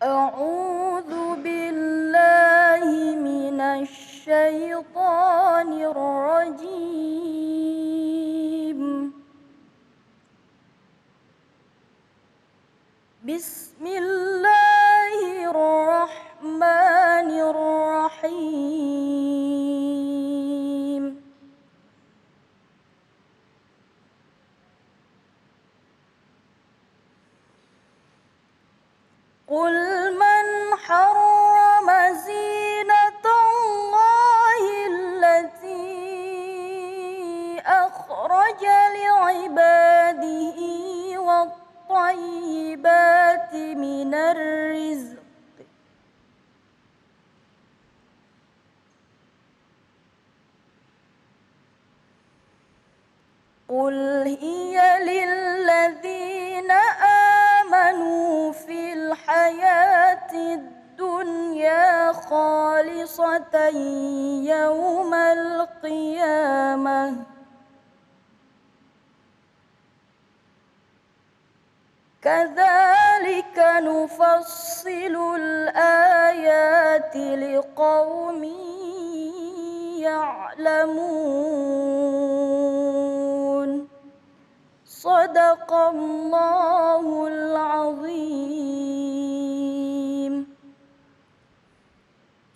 أعوذ بالله من الشيطان الرجيم. بسم الله الرحمن الرحيم. قل من حرم زينة الله التي أخرج لعباده والطيبات من الرزق قل هي للذين آمنوا في الحياة الدنيا خالصة يوم القيامة كذلك نفصل الآيات لقوم يعلمون. صدق الله العظيم.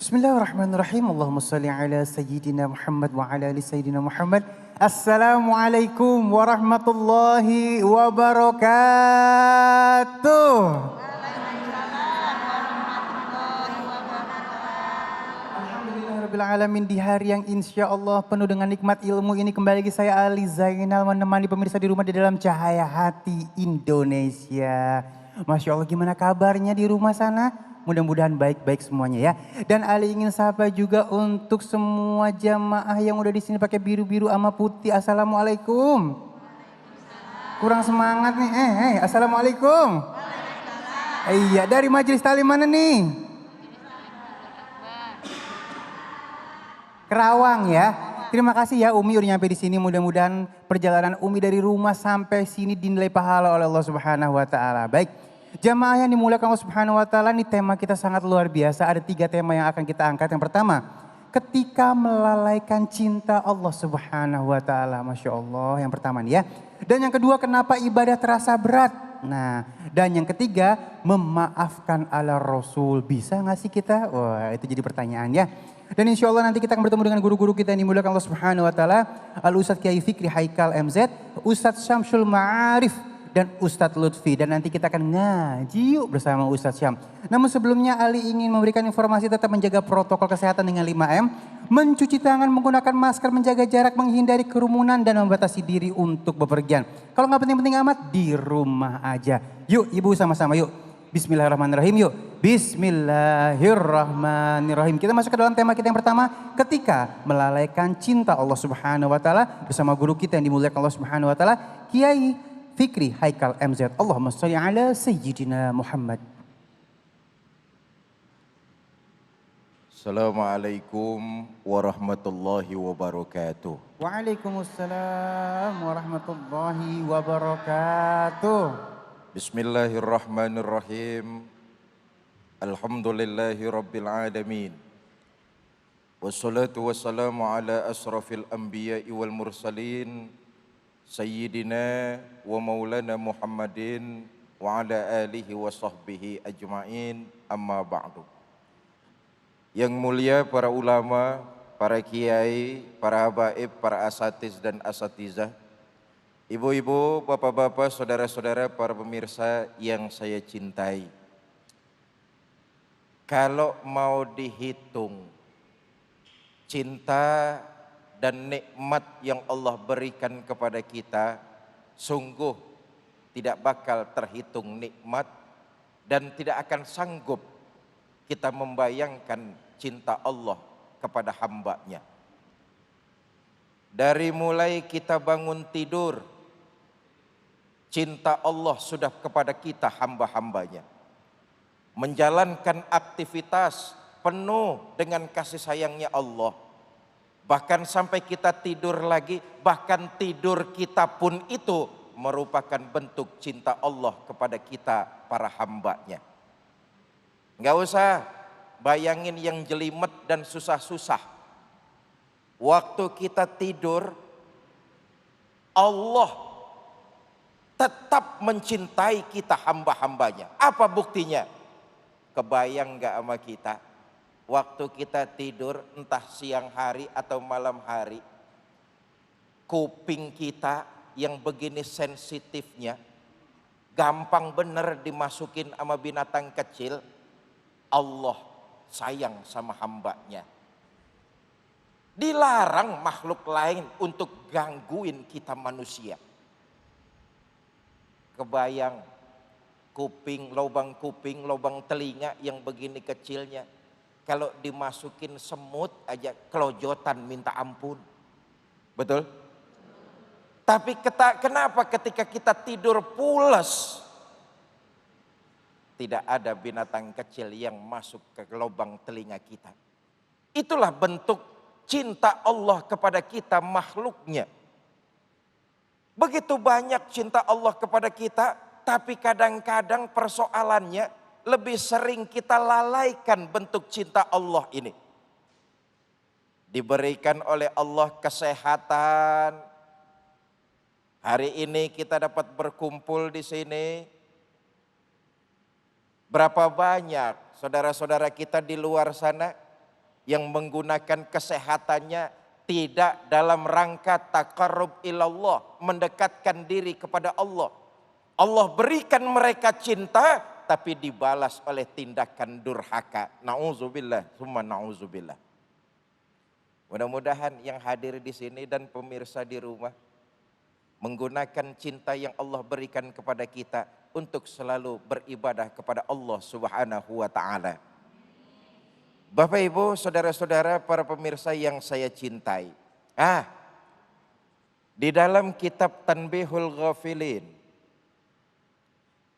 Bismillahirrahmanirrahim. Allahumma salli ala Sayyidina Muhammad wa ala ali Sayyidina Muhammad. Assalamualaikum warahmatullahi wabarakatuh. Alhamdulillahirabbil alamin, di hari yang insya Allah penuh dengan nikmat ilmu ini kembali lagi saya Ali Zainal menemani pemirsa di rumah di dalam cahaya hati Indonesia. Masya Allah, gimana kabarnya di rumah sana? Mudah-mudahan baik-baik semuanya ya. Dan Ali ingin sapa juga untuk semua jamaah yang udah di sini pakai biru-biru sama putih. Assalamualaikum. Kurang semangat nih. Assalamualaikum. Iya, dari majelis taklim mana nih? Kerawang ya. Terima kasih ya Umi udah nyampe di sini. Mudah-mudahan perjalanan Umi dari rumah sampai sini dinilai pahala oleh Allah Subhanahu wa taala. Baik. Jamaah yang dimuliakan Allah Subhanahu wa taala, ini tema kita sangat luar biasa. Ada 3 tema yang akan kita angkat. Yang pertama, ketika melalaikan cinta Allah Subhanahu wa taala. Masya Allah, yang pertama nih ya. Dan yang kedua, kenapa ibadah terasa berat? Nah, dan yang ketiga, memaafkan ala Rasul. Bisa gak sih kita? Wah, itu jadi pertanyaan ya. Dan insya Allah nanti kita akan bertemu dengan guru-guru kita yang dimuliakan Allah Subhanahu wa taala. Al-Ustadz Kiai Fikri Haikal MZ, Ustadz Syamsul Ma'arif, dan Ustadz Lutfi. Dan nanti kita akan ngaji yuk bersama Ustadz Syam. Namun sebelumnya Ali ingin memberikan informasi tetap menjaga protokol kesehatan dengan 5M. Mencuci tangan, menggunakan masker, menjaga jarak, menghindari kerumunan dan membatasi diri untuk bepergian. Kalau nggak penting-penting amat, di rumah aja. Yuk ibu sama-sama yuk. Bismillahirrahmanirrahim yuk. Bismillahirrahmanirrahim. Kita masuk ke dalam tema kita yang pertama. Ketika melalaikan cinta Allah Subhanahu wa taala bersama guru kita yang dimuliakan Allah Subhanahu wa taala, Kiai Fikri Haikal MZ. Allahumma sholli ala Sayyidina Muhammad. Assalamualaikum warahmatullahi wabarakatuh. Waalaikumsalam warahmatullahi wabarakatuh. Bismillahirrahmanirrahim. Alhamdulillahi rabbil alamin. Wassalatu wassalamu ala asrafil anbiya'i wal mursalin. Sayyidina wa maulana Muhammadin wa ala alihi wa sahbihi ajma'in, amma ba'du. Yang mulia para ulama, para kiai, para habaib, para asatiz dan asatizah, ibu-ibu, bapak-bapak, saudara-saudara, para pemirsa yang saya cintai. Kalau mau dihitung cinta dan nikmat yang Allah berikan kepada kita, sungguh tidak bakal terhitung nikmat dan tidak akan sanggup kita membayangkan cinta Allah kepada hambanya. Dari mulai kita bangun tidur, cinta Allah sudah kepada kita hamba-hambanya. Menjalankan aktivitas penuh dengan kasih sayangnya Allah. Bahkan sampai kita tidur lagi, bahkan tidur kita pun itu merupakan bentuk cinta Allah kepada kita para hambanya. Nggak usah bayangin yang jelimet dan susah-susah. Waktu kita tidur, Allah tetap mencintai kita hamba-hambanya. Apa buktinya? Kebayang nggak sama kita? Waktu kita tidur entah siang hari atau malam hari, kuping kita yang begini sensitifnya, gampang bener dimasukin sama binatang kecil. Allah sayang sama hambanya. Dilarang makhluk lain untuk gangguin kita manusia. Kebayang kuping, lubang telinga yang begini kecilnya. Kalau dimasukin semut aja kelojotan minta ampun. Betul? Tapi kenapa ketika kita tidur pules, tidak ada binatang kecil yang masuk ke lubang telinga kita. Itulah bentuk cinta Allah kepada kita makhluknya. Begitu banyak cinta Allah kepada kita, tapi kadang-kadang persoalannya lebih sering kita lalaikan bentuk cinta Allah ini. Diberikan oleh Allah kesehatan. Hari ini kita dapat berkumpul di sini. Berapa banyak saudara-saudara kita di luar sana yang menggunakan kesehatannya tidak dalam rangka taqarrub ilallah, mendekatkan diri kepada Allah. Allah berikan mereka cinta, tapi dibalas oleh tindakan durhaka. Nauzubillah, summa nauzubillah. Mudah-mudahan yang hadir di sini dan pemirsa di rumah menggunakan cinta yang Allah berikan kepada kita untuk selalu beribadah kepada Allah Subhanahu wa taala. Bapak Ibu, saudara-saudara, para pemirsa yang saya cintai. Di dalam kitab Tanbihul Ghafilin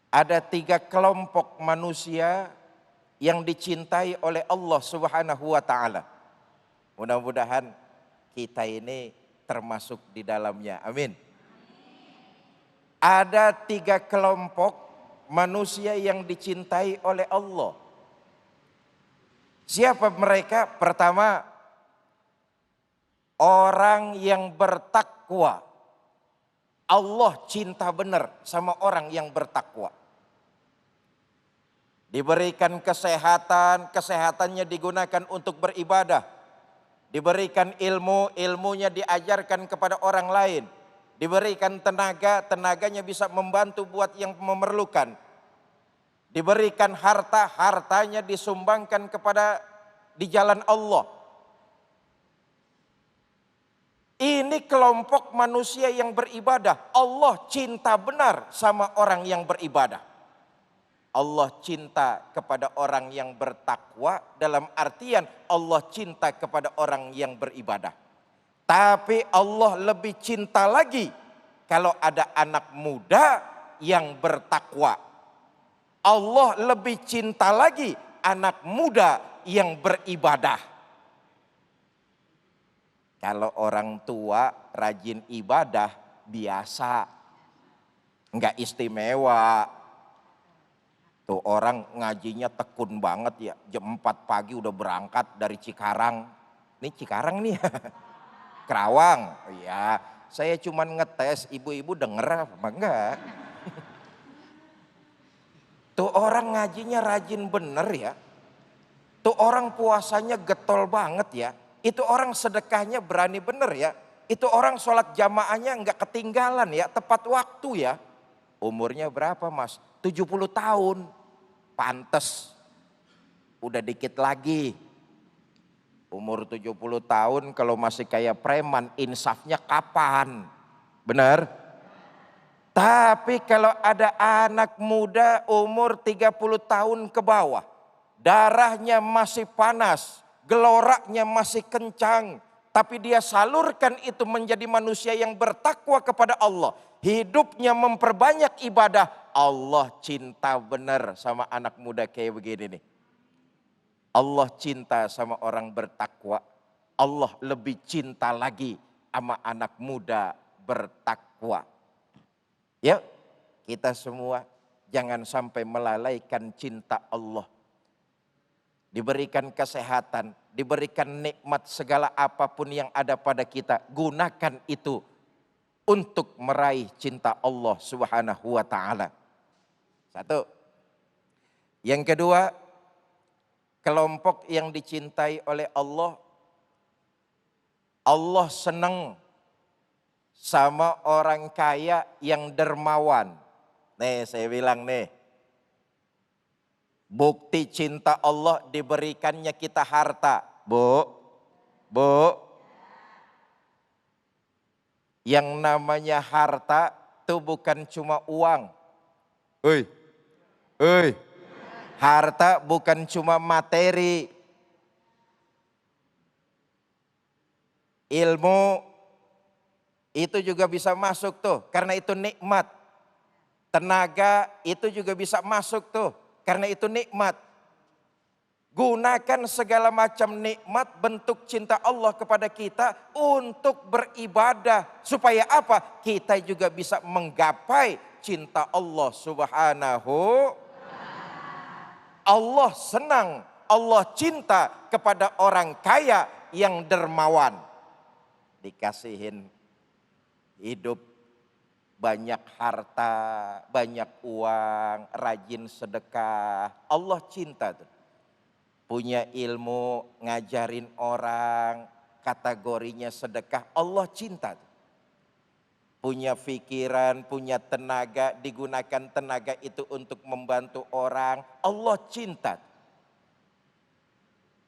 ada 3 kelompok manusia yang dicintai oleh Allah Subhanahu wa taala. Mudah-mudahan kita ini termasuk di dalamnya. Amin. Ada 3 kelompok manusia yang dicintai oleh Allah. Siapa mereka? Pertama, orang yang bertakwa. Allah cinta benar sama orang yang bertakwa. Diberikan kesehatan, kesehatannya digunakan untuk beribadah. Diberikan ilmu, ilmunya diajarkan kepada orang lain. Diberikan tenaga, tenaganya bisa membantu buat yang memerlukan. Diberikan harta, hartanya disumbangkan kepada di jalan Allah. Ini kelompok manusia yang beribadah. Allah cinta benar sama orang yang beribadah. Allah cinta kepada orang yang bertakwa dalam artian Allah cinta kepada orang yang beribadah. Tapi Allah lebih cinta lagi kalau ada anak muda yang bertakwa. Allah lebih cinta lagi anak muda yang beribadah. Kalau orang tua rajin ibadah biasa, enggak istimewa. Tuh orang ngajinya tekun banget ya, jam 4 pagi udah berangkat dari Cikarang. Ini Cikarang nih, Kerawang. Ya, saya cuman ngetes, ibu-ibu denger apa enggak? Tuh orang ngajinya rajin bener ya. Tuh orang puasanya getol banget ya. Itu orang sedekahnya berani bener ya. Itu orang sholat jamaahnya enggak ketinggalan ya. Tepat waktu ya. Umurnya berapa mas? 70 tahun. Pantes. Udah dikit lagi. Umur 70 tahun kalau masih kayak preman insafnya kapan? Bener? Tapi kalau ada anak muda umur 30 tahun ke bawah, darahnya masih panas, geloraknya masih kencang, tapi dia salurkan itu menjadi manusia yang bertakwa kepada Allah, hidupnya memperbanyak ibadah, Allah cinta benar sama anak muda kayak begini nih. Allah cinta sama orang bertakwa, Allah lebih cinta lagi sama anak muda bertakwa. Yuk kita semua jangan sampai melalaikan cinta Allah. diberikan kesehatan, diberikan nikmat segala apapun yang ada pada kita. Gunakan itu untuk meraih cinta Allah Subhanahu wa ta'ala. Satu. Yang kedua, kelompok yang dicintai oleh Allah, Allah senang sama orang kaya yang dermawan. Nih saya bilang nih, bukti cinta Allah diberikannya kita harta. Bu, yang namanya harta itu bukan cuma uang. Harta bukan cuma materi. Ilmu itu juga bisa masuk tuh, karena itu nikmat. Tenaga itu juga bisa masuk tuh, karena itu nikmat. Gunakan segala macam nikmat bentuk cinta Allah kepada kita untuk beribadah. Supaya apa? Kita juga bisa menggapai cinta Allah Subhanahu. Allah senang, Allah cinta kepada orang kaya yang dermawan. Dikasihin hidup, banyak harta, banyak uang, rajin sedekah. Allah cinta tuh. Punya ilmu, ngajarin orang, kategorinya sedekah. Allah cinta tuh. Punya pikiran, punya tenaga, digunakan tenaga itu untuk membantu orang. Allah cinta tuh.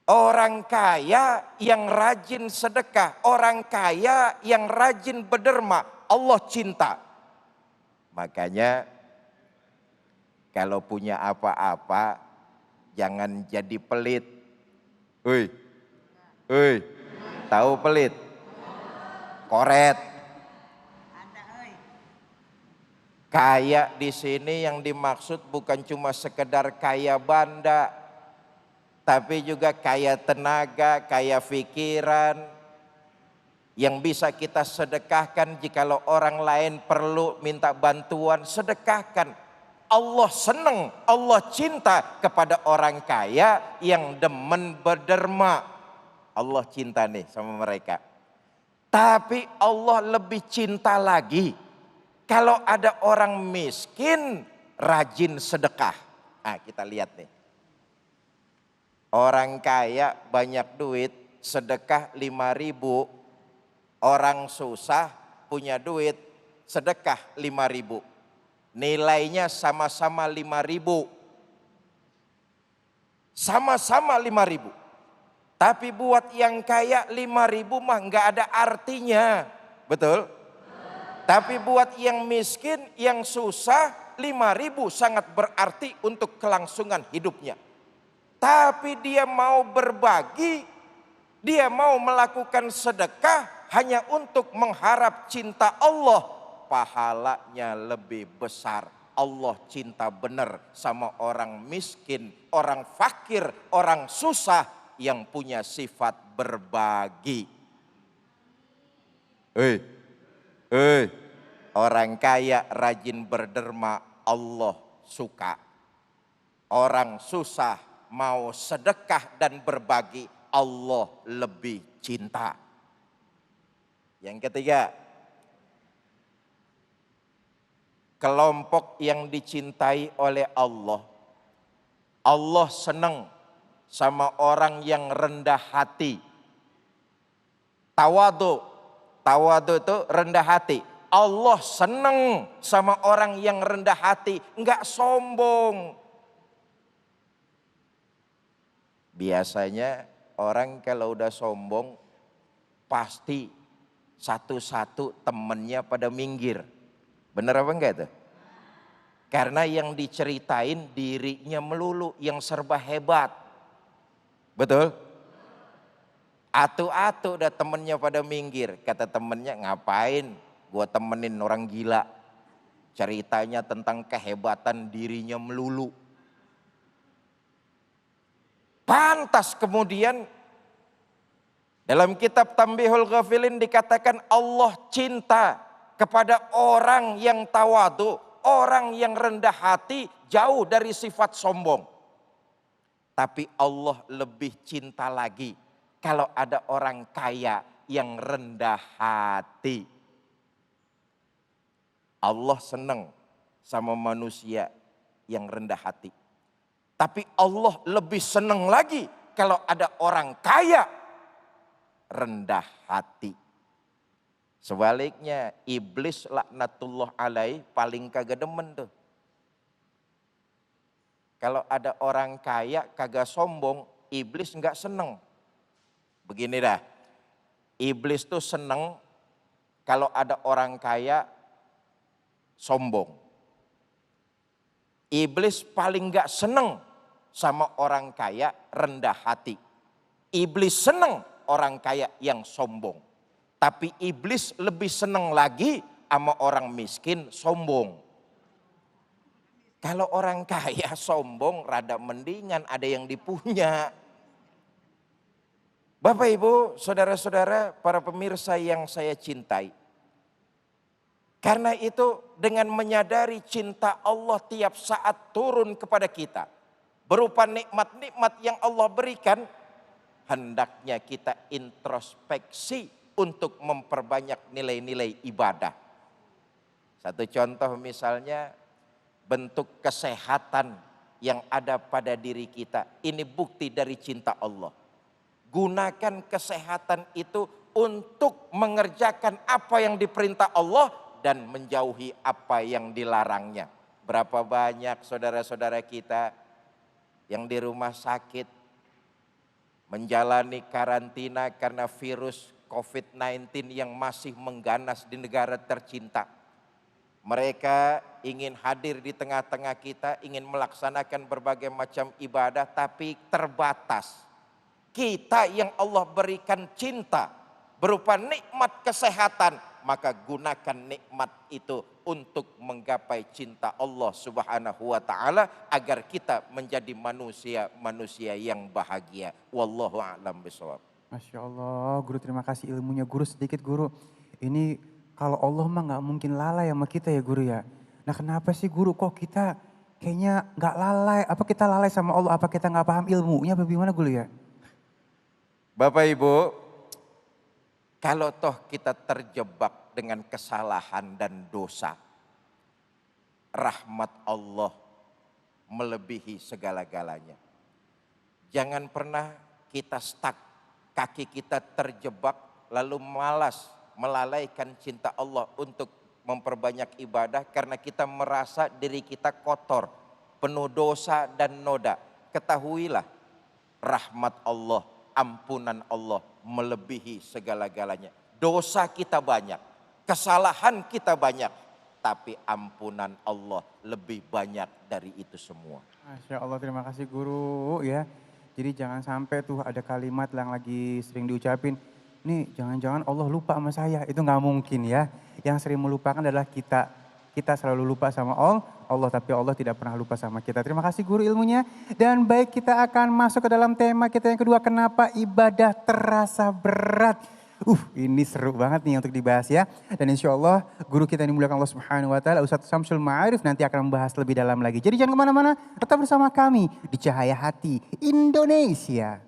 Orang kaya yang rajin sedekah, orang kaya yang rajin berderma, Allah cinta. Makanya kalau punya apa-apa jangan jadi pelit. Tahu pelit? Koret. Kaya di sini yang dimaksud bukan cuma sekedar kaya banda, tapi juga kaya tenaga, kaya pikiran, yang bisa kita sedekahkan. Jikalau orang lain perlu minta bantuan, sedekahkan. Allah senang, Allah cinta kepada orang kaya yang demen berderma. Allah cinta nih sama mereka. Tapi Allah lebih cinta lagi kalau ada orang miskin rajin sedekah. Nah, kita lihat nih. Orang kaya banyak duit, sedekah 5.000. Orang susah punya duit, sedekah 5.000. Nilainya sama-sama 5.000. Sama-sama 5.000. Tapi buat yang kaya 5.000 mah nggak ada artinya. Betul? Tapi buat yang miskin, yang susah, 5.000 sangat berarti untuk kelangsungan hidupnya. Tapi dia mau berbagi, dia mau melakukan sedekah hanya untuk mengharap cinta Allah. Pahalanya lebih besar. Allah cinta benar sama orang miskin, orang fakir, orang susah yang punya sifat berbagi. Orang kaya rajin berderma, Allah suka. Orang susah mau sedekah dan berbagi, Allah lebih cinta. Yang ketiga, kelompok yang dicintai oleh Allah. Allah senang sama orang yang rendah hati. Tawadu itu rendah hati. Allah senang sama orang yang rendah hati, enggak sombong. Biasanya orang kalau udah sombong pasti satu-satu temennya pada minggir. Bener apa enggak itu? Karena yang diceritain dirinya melulu yang serba hebat. Betul? Atu-atu udah temennya pada minggir. Kata temennya, ngapain gua temenin orang gila. Ceritanya tentang kehebatan dirinya melulu. Pantas kemudian dalam kitab Tambihul Ghafilin dikatakan Allah cinta kepada orang yang tawadu, orang yang rendah hati, jauh dari sifat sombong. Tapi Allah lebih cinta lagi kalau ada orang kaya yang rendah hati. Allah senang sama manusia yang rendah hati. Tapi Allah lebih senang lagi kalau ada orang kaya rendah hati. Sebaliknya iblis laknatullah alaih paling kagak demen tuh. Kalau ada orang kaya kagak sombong, iblis nggak seneng. Begini dah, iblis tuh seneng kalau ada orang kaya sombong. Iblis paling nggak seneng sama orang kaya rendah hati. Iblis seneng orang kaya yang sombong. Tapi iblis lebih seneng lagi sama orang miskin sombong. Kalau orang kaya sombong rada mendingan ada yang dipunya. Bapak Ibu, saudara-saudara, para pemirsa yang saya cintai. Karena itu dengan menyadari cinta Allah tiap saat turun kepada kita. Berupa nikmat-nikmat yang Allah berikan. Hendaknya kita introspeksi untuk memperbanyak nilai-nilai ibadah. Satu contoh misalnya bentuk kesehatan yang ada pada diri kita. Ini bukti dari cinta Allah. Gunakan kesehatan itu untuk mengerjakan apa yang diperintah Allah dan menjauhi apa yang dilarangnya. Berapa banyak saudara-saudara kita yang di rumah sakit menjalani karantina karena virus COVID-19 yang masih mengganas di negara tercinta. Mereka ingin hadir di tengah-tengah kita, ingin melaksanakan berbagai macam ibadah, tapi terbatas. Kita yang Allah berikan cinta berupa nikmat kesehatan, maka gunakan nikmat itu untuk menggapai cinta Allah Subhanahu wa taala agar kita menjadi manusia yang bahagia. Wallahu a'lam bishawab. Masya Allah, guru terima kasih ilmunya. Guru sedikit guru, ini kalau Allah mah nggak mungkin lalai sama kita ya guru ya. Nah kenapa sih guru kok kita kayaknya nggak lalai? Apa kita lalai sama Allah? Apa kita nggak paham ilmunya? Bagaimana guru ya? Bapak Ibu, kalau toh kita terjebak dengan kesalahan dan dosa, rahmat Allah melebihi segala-galanya. Jangan pernah kita stuck, kaki kita terjebak lalu malas melalaikan cinta Allah untuk memperbanyak ibadah karena kita merasa diri kita kotor, penuh dosa dan noda. Ketahuilah rahmat Allah, ampunan Allah melebihi segala-galanya. Dosa kita banyak, kesalahan kita banyak, tapi ampunan Allah lebih banyak dari itu semua. Masya Allah, terima kasih guru ya. Jadi jangan sampai tuh ada kalimat yang lagi sering diucapin, nih jangan-jangan Allah lupa sama saya. Itu nggak mungkin ya. Yang sering melupakan adalah kita. Kita selalu lupa sama Allah, tapi Allah tidak pernah lupa sama kita. Terima kasih guru ilmunya. Dan baik, kita akan masuk ke dalam tema kita yang kedua, kenapa ibadah terasa berat. Ini seru banget nih untuk dibahas ya. Dan insya Allah guru kita yang dimuliakan Allah Subhanahu wa taala, Ustadz Syamsul Ma'arif nanti akan membahas lebih dalam lagi. Jadi jangan kemana-mana, tetap bersama kami di Cahaya Hati Indonesia.